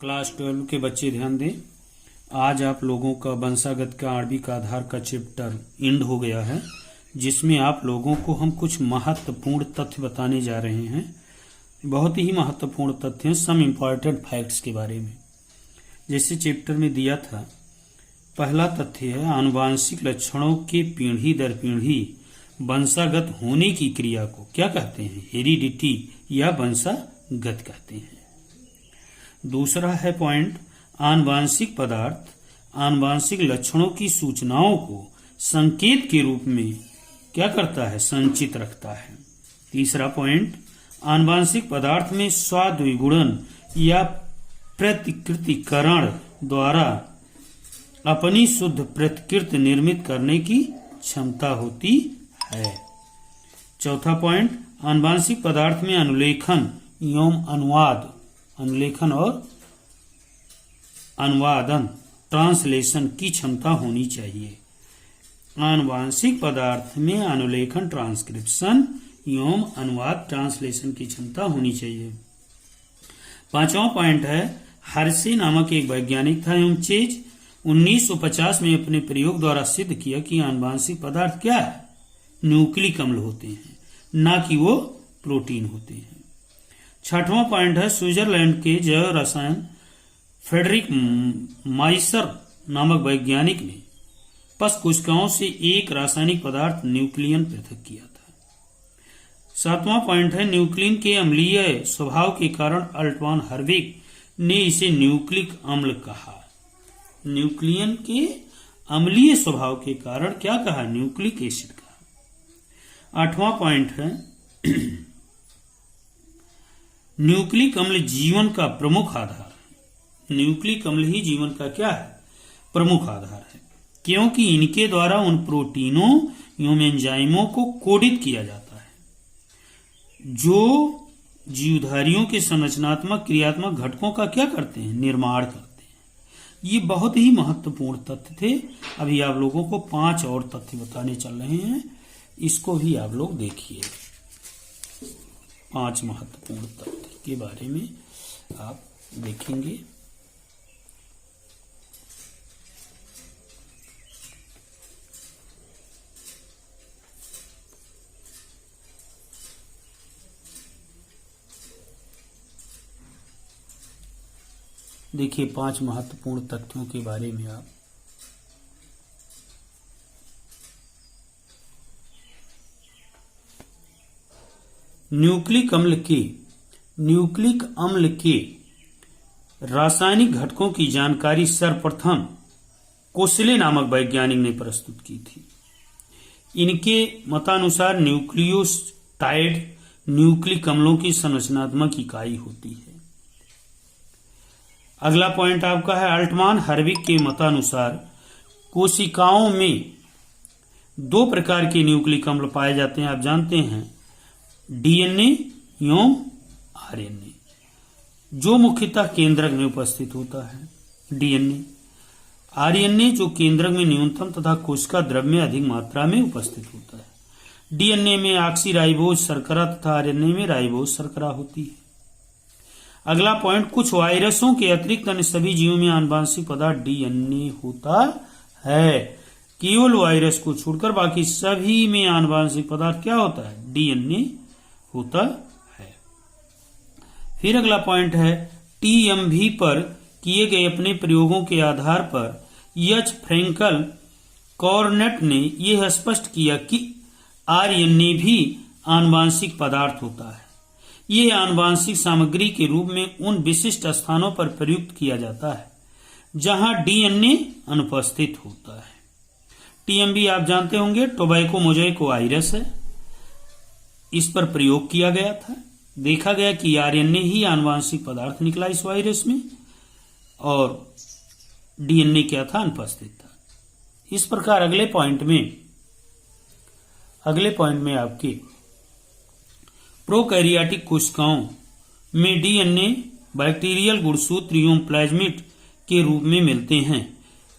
Class 12 के बच्चे ध्यान दें। आज आप लोगों का वंशागत का आणविक आधार का चैप्टर एंड हो गया है, जिसमें आप लोगों को हम कुछ महत्वपूर्ण तथ्य बताने जा रहे हैं। बहुत ही महत्वपूर्ण तथ्य हैं, सम इम्पॉर्टेंट फैक्ट्स के बारे में। जैसे चैप्टर में दिया था, पहला तथ्य है आनुवांशिक लक्षणों के पीढ़ी दर पीढ़ी वंशागत होने की क्रिया को क्या कहते हैं? हेरिडिटी या वंशागत कहते हैं। दूसरा है पॉइंट, आनुवांशिक पदार्थ आनुवांशिक लक्षणों की सूचनाओं को संकेत के रूप में क्या करता है? संचित रखता है। तीसरा पॉइंट, आनुवांशिक पदार्थ में स्वाद्विगुणन या प्रतिकृतिकरण द्वारा अपनी शुद्ध प्रतिकृति निर्मित करने की क्षमता होती है। चौथा पॉइंट, आनुवांशिक पदार्थ में अनुलेखन एवं अनुवाद, अनुलेखन और अनुवादन ट्रांसलेशन की क्षमता होनी चाहिए। आनुवांशिक पदार्थ में अनुलेखन ट्रांसक्रिप्शन एवं अनुवाद ट्रांसलेशन की क्षमता होनी चाहिए। पांचवा पॉइंट है, हर्शे नामक एक वैज्ञानिक था एवं चेज 1950 में अपने प्रयोग द्वारा सिद्ध किया कि आनुवांशिक पदार्थ क्या है? न्यूक्लिक अम्ल होते हैं, ना कि वो प्रोटीन होते हैं। छठवां पॉइंट है, स्विट्जरलैंड के जैव रसायन फ्रेडरिक माइसर नामक वैज्ञानिक ने पश कोशिकाओं से एक रासायनिक पदार्थ न्यूक्लियन पृथक किया था। सातवां पॉइंट है, न्यूक्लियन के अम्लीय स्वभाव के कारण अल्टमान हर्विक ने इसे न्यूक्लिक अम्ल कहा। न्यूक्लियन के अम्लीय स्वभाव के कारण क्या कहा? न्यूक्लिक एसिड कहा। आठवां पॉइंट है, न्यूक्लिक अम्ल जीवन का प्रमुख आधार है। न्यूक्लिक अम्ल ही जीवन का क्या है? प्रमुख आधार है, क्योंकि इनके द्वारा उन प्रोटीनों एवं एंजाइमों को कोडित किया जाता है जो जीवधारियों के संरचनात्मक क्रियात्मक घटकों का क्या करते हैं? निर्माण करते हैं। ये बहुत ही महत्वपूर्ण तथ्य थे। अभी आप लोगों को 5 और तथ्य बताने चल रहे हैं, इसको भी आप लोग देखिए। 5 महत्वपूर्ण तथ्य के बारे में आप देखेंगे। देखिए 5 महत्वपूर्ण तथ्यों के बारे में आप न्यूक्लिक अम्ल के रासायनिक घटकों की जानकारी सर्वप्रथम कोसले नामक वैज्ञानिक ने प्रस्तुत की थी। इनके मतानुसार न्यूक्लियोटाइड न्यूक्लिक अम्लों की संरचनात्मक इकाई होती है। अगला पॉइंट आपका है, अल्टमान हर्विक के मतानुसार कोशिकाओं में 2 प्रकार के न्यूक्लिक अम्ल पाए जाते हैं। आप जानते हैं, डीएनए एवं आरएनए, जो मुख्यतः केंद्रक में उपस्थित होता है। डीएनए, आरएनए जो केंद्रक में न्यूनतम तथा कोशिका द्रव्य में अधिक मात्रा में उपस्थित होता है। डीएनए में ऑक्सीराइबोज शर्करा तथा आरएनए में राइबोज शर्करा होती है। अगला पॉइंट, कुछ वायरसों के अतिरिक्त अन्य सभी जीवों में आनुवांशिक पदार्थ डीएनए होता है। केवल वायरस को छोड़कर बाकी सभी में आनुवांशिक पदार्थ क्या होता है? डीएनए होता है। फिर अगला पॉइंट है, टीएमवी पर किए गए अपने प्रयोगों के आधार पर एच फ्रैंकल कॉर्नेट ने यह स्पष्ट किया कि आरएनए भी आनुवांशिक पदार्थ होता है। यह आनुवांशिक सामग्री के रूप में उन विशिष्ट स्थानों पर प्रयुक्त किया जाता है जहां डीएनए अनुपस्थित होता है। टीएमवी आप जानते होंगे, टोबैको मोज़ेक वायरस है। इस पर प्रयोग किया गया था, देखा गया कि आरएनए ही आनुवांशिक पदार्थ निकला इस वायरस में और डीएनए क्या था? अनुपस्थित था। इस प्रकार अगले पॉइंट में आपके प्रोकैरियोटिक कोशिकाओं में डीएनए बैक्टीरियल गुणसूत्र एवं प्लाज्मिड के रूप में मिलते हैं।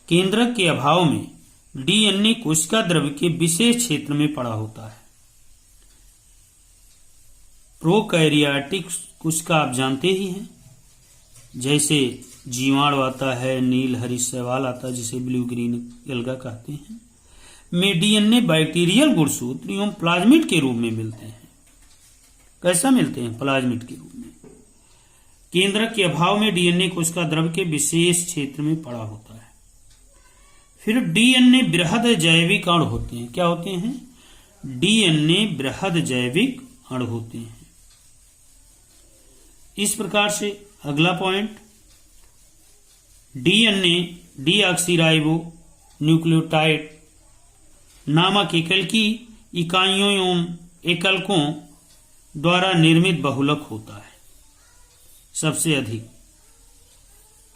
केंद्रक के अभाव में डीएनए कोशिका द्रव्य के विशेष क्षेत्र में पड़ा होता है। प्रोकैरियोटिक कोशिका आप जानते ही हैं, जैसे जीवाणु आता है, नील हरी शैवाल आता है जिसे ब्लू ग्रीन एल्गा कहते हैं, में डीएनए बैक्टीरियल गुणसूत्र एवं प्लाज्मिड के रूप में मिलते हैं। कैसा मिलते हैं? प्लाज्मिड के रूप में। केंद्रक के अभाव में डीएनए कोशिका द्रव के विशेष क्षेत्र में पड़ा होता है। फिर डीएनए बृहद जैविक अणु होते हैं। क्या होते हैं? डीएनए बृहद जैविक अणु होते हैं। इस प्रकार से अगला पॉइंट, डीएनए डीऑक्सीराइबो न्यूक्लियोटाइड नामक एकल की इकाइयों एवं एकलकों द्वारा निर्मित बहुलक होता है सबसे अधिक।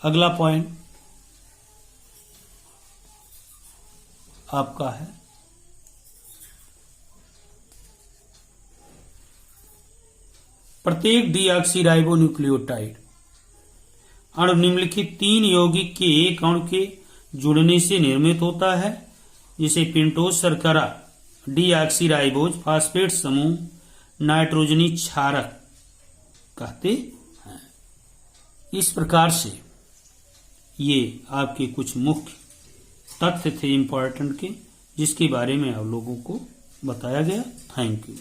अगला पॉइंट आपका है प्रत्येक डीऑक्सीराइबो न्यूक्लियोटाइड अणु निम्नलिखित 3 यौगिक के एक अणु के जुड़ने से निर्मित होता है, जिसे पेंटोज शर्करा, डीऑक्सीराइबोज फास्फेट समूह, नाइट्रोजनी क्षारक कहते हैं। इस प्रकार से ये आपके कुछ मुख्य तथ्य थे इंपॉर्टेंट के, जिसके बारे में आप लोगों को बताया गया। Thank you.